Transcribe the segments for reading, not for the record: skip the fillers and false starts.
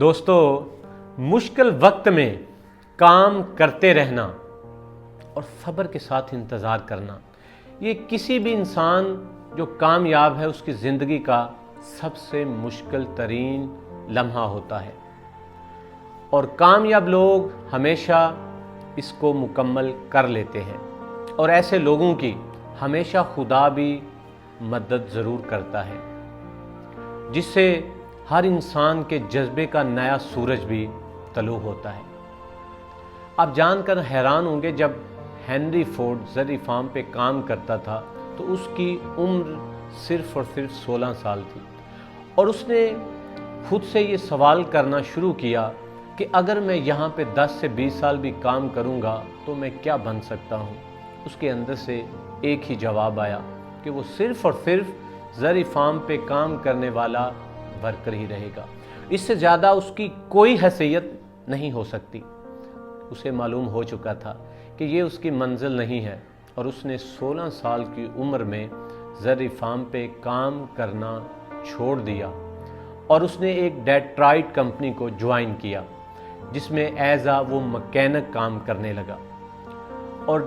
دوستو، مشکل وقت میں کام کرتے رہنا اور صبر کے ساتھ انتظار کرنا، یہ کسی بھی انسان جو کامیاب ہے اس کی زندگی کا سب سے مشکل ترین لمحہ ہوتا ہے، اور کامیاب لوگ ہمیشہ اس کو مکمل کر لیتے ہیں، اور ایسے لوگوں کی ہمیشہ خدا بھی مدد ضرور کرتا ہے، جس سے ہر انسان کے جذبے کا نیا سورج بھی طلوع ہوتا ہے۔ آپ جان کر حیران ہوں گے، جب ہنری فورڈ زرعی فارم پہ کام کرتا تھا تو اس کی عمر صرف اور صرف 16 سال تھی، اور اس نے خود سے یہ سوال کرنا شروع کیا کہ اگر میں یہاں پہ 10 سے 20 سال بھی کام کروں گا تو میں کیا بن سکتا ہوں۔ اس کے اندر سے ایک ہی جواب آیا کہ وہ صرف اور صرف زرعی فارم پہ کام کرنے والا ورکر ہی رہے گا، اس سے زیادہ اس کی کوئی حیثیت نہیں ہو سکتی۔ اسے معلوم ہو چکا تھا کہ یہ اس کی منزل نہیں ہے، اور اس نے 16 سال کی عمر میں زرعی فارم پہ کام کرنا چھوڑ دیا، اور اس نے ایک ڈیٹرائٹ کمپنی کو جوائن کیا، جس میں وہ مکینک کام کرنے لگا۔ اور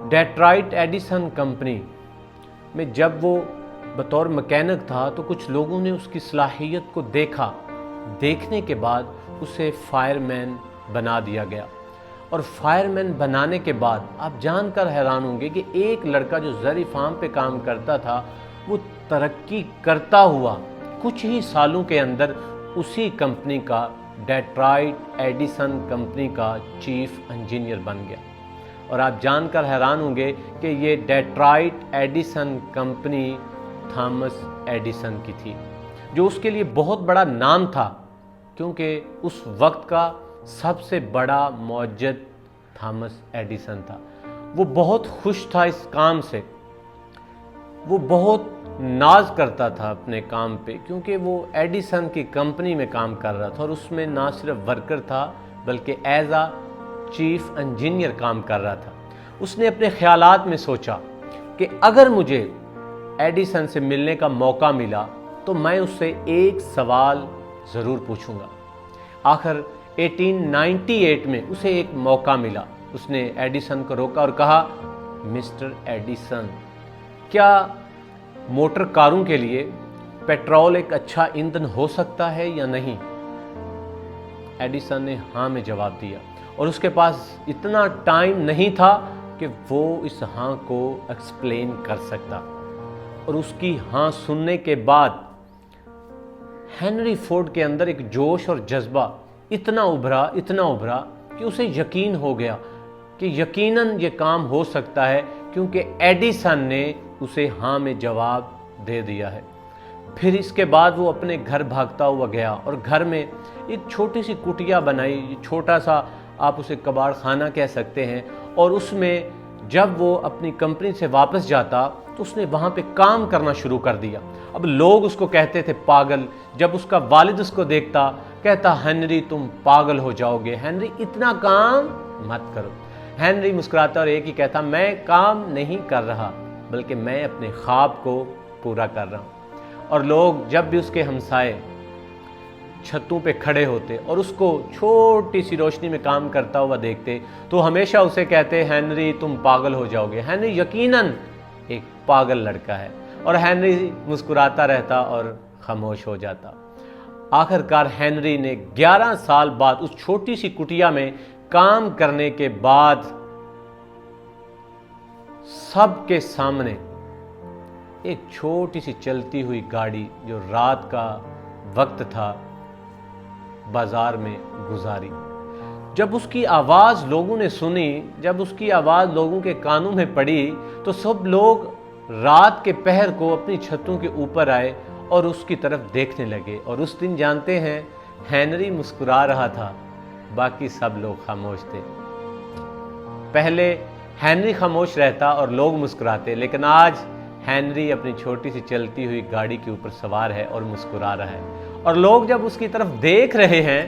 ڈیٹرائٹ ایڈیسن کمپنی میں جب وہ بطور مکینک تھا تو کچھ لوگوں نے اس کی صلاحیت کو دیکھنے کے بعد اسے فائر مین بنا دیا گیا، اور فائر مین بنانے کے بعد آپ جان کر حیران ہوں گے کہ ایک لڑکا جو زرعی فارم پہ کام کرتا تھا وہ ترقی کرتا ہوا کچھ ہی سالوں کے اندر اسی کمپنی کا، ڈیٹرائٹ ایڈیسن کمپنی کا چیف انجینئر بن گیا۔ اور آپ جان کر حیران ہوں گے کہ یہ Detroit Edison company Thomas Edison کی تھی، جو اس کے لیے بہت بڑا نام تھا، کیونکہ اس وقت کا سب سے بڑا موجد تھامس ایڈیسن تھا۔ وہ بہت خوش تھا اس کام سے، وہ بہت ناز کرتا تھا اپنے کام پہ، کیونکہ وہ ایڈیسن کی کمپنی میں کام کر رہا تھا، اور اس میں نہ صرف ورکر تھا بلکہ چیف انجینئر کام کر رہا تھا۔ اس نے اپنے خیالات میں سوچا کہ اگر مجھے ایڈیسن سے ملنے کا موقع ملا تو میں اس سے ایک سوال ضرور پوچھوں گا۔ آخر 1898 میں اسے ایک موقع ملا۔ اس نے ایڈیسن کو روکا اور کہا، مسٹر ایڈیسن، کیا موٹر کاروں کے لیے پیٹرول ایک اچھا ایندھن ہو سکتا ہے یا نہیں؟ ایڈیسن نے ہاں میں جواب دیا، اور اس کے پاس اتنا ٹائم نہیں تھا کہ وہ اس ہاں کو ایکسپلین کر سکتا، اور اس کی ہاں سننے کے بعد ہنری فورڈ کے اندر ایک جوش اور جذبہ اتنا ابھرا کہ اسے یقین ہو گیا کہ یقیناً یہ کام ہو سکتا ہے، کیونکہ ایڈیسن نے اسے ہاں میں جواب دے دیا ہے۔ پھر اس کے بعد وہ اپنے گھر بھاگتا ہوا گیا، اور گھر میں ایک چھوٹی سی کٹیا بنائی، چھوٹا سا آپ اسے کباڑ خانہ کہہ سکتے ہیں، اور اس میں جب وہ اپنی کمپنی سے واپس جاتا تو اس نے وہاں پہ کام کرنا شروع کر دیا۔ اب لوگ اس کو کہتے تھے پاگل، جب اس کا والد اس کو دیکھتا کہتا، ہنری تم پاگل ہو جاؤ گے، ہنری اتنا کام مت کرو۔ ہنری مسکراتا اور ایک ہی کہتا، میں کام نہیں کر رہا بلکہ میں اپنے خواب کو پورا کر رہا ہوں۔ اور لوگ جب بھی اس کے ہمسائے چھتوں پہ کھڑے ہوتے اور اس کو چھوٹی سی روشنی میں کام کرتا ہوا دیکھتے تو ہمیشہ اسے کہتے، ہنری تم پاگل ہو جاؤ گے، ہنری یقیناً ایک پاگل لڑکا ہے، اور ہنری مسکراتا رہتا اور خاموش ہو جاتا۔ آخر کار ہنری نے 11 سال بعد اس چھوٹی سی کٹیا میں کام کرنے کے بعد سب کے سامنے ایک چھوٹی سی چلتی ہوئی گاڑی، جو رات کا وقت تھا، بازار میں گزاری۔ جب اس کی آواز لوگوں نے سنی، جب اس کی آواز لوگوں کے کانوں میں پڑی تو سب لوگ رات کے پہر کو اپنی چھتوں کے اوپر آئے اور اس کی طرف دیکھنے لگے۔ اور اس دن جانتے ہیں ہنری مسکرا رہا تھا، باقی سب لوگ خاموش تھے۔ پہلے ہنری خاموش رہتا اور لوگ مسکراتے، لیکن آج ہنری اپنی چھوٹی سی چلتی ہوئی گاڑی کے اوپر سوار ہے اور مسکرا رہا ہے، اور لوگ جب اس کی طرف دیکھ رہے ہیں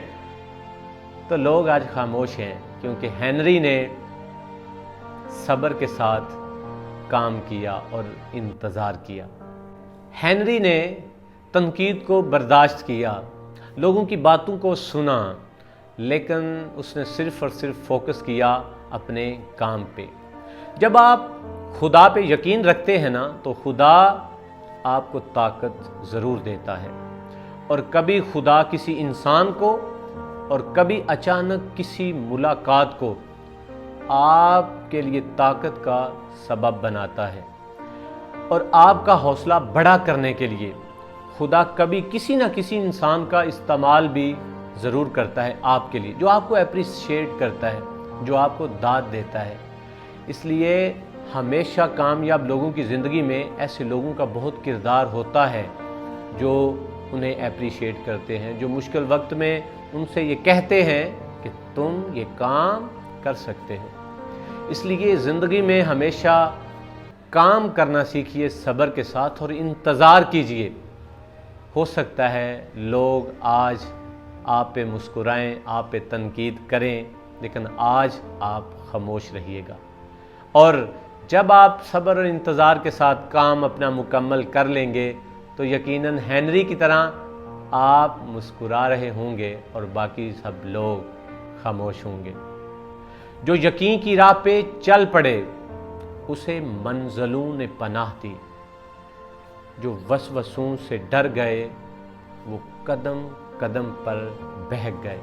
تو لوگ آج خاموش ہیں، کیونکہ ہنری نے صبر کے ساتھ کام کیا اور انتظار کیا۔ ہنری نے تنقید کو برداشت کیا، لوگوں کی باتوں کو سنا، لیکن اس نے صرف اور صرف فوکس کیا اپنے کام پہ۔ جب آپ خدا پہ یقین رکھتے ہیں نا تو خدا آپ کو طاقت ضرور دیتا ہے، اور کبھی خدا کسی انسان کو اور کبھی اچانک کسی ملاقات کو آپ کے لیے طاقت کا سبب بناتا ہے، اور آپ کا حوصلہ بڑا کرنے کے لیے خدا کبھی کسی نہ کسی انسان کا استعمال بھی ضرور کرتا ہے آپ کے لیے، جو آپ کو اپریشیٹ کرتا ہے، جو آپ کو داد دیتا ہے۔ اس لیے ہمیشہ کامیاب لوگوں کی زندگی میں ایسے لوگوں کا بہت کردار ہوتا ہے جو انہیں اپریشیٹ کرتے ہیں، جو مشکل وقت میں ان سے یہ کہتے ہیں کہ تم یہ کام کر سکتے ہو۔ اس لیے زندگی میں ہمیشہ کام کرنا سیکھیے صبر کے ساتھ، اور انتظار کیجئے۔ ہو سکتا ہے لوگ آج آپ پہ مسکرائیں، آپ پہ تنقید کریں، لیکن آج آپ خاموش رہیے گا، اور جب آپ صبر اور انتظار کے ساتھ کام اپنا مکمل کر لیں گے تو یقیناً ہنری کی طرح آپ مسکرا رہے ہوں گے اور باقی سب لوگ خاموش ہوں گے۔ جو یقین کی راہ پہ چل پڑے اسے منزلوں نے پناہ دی، جو وسوسوں سے ڈر گئے وہ قدم قدم پر بہک گئے۔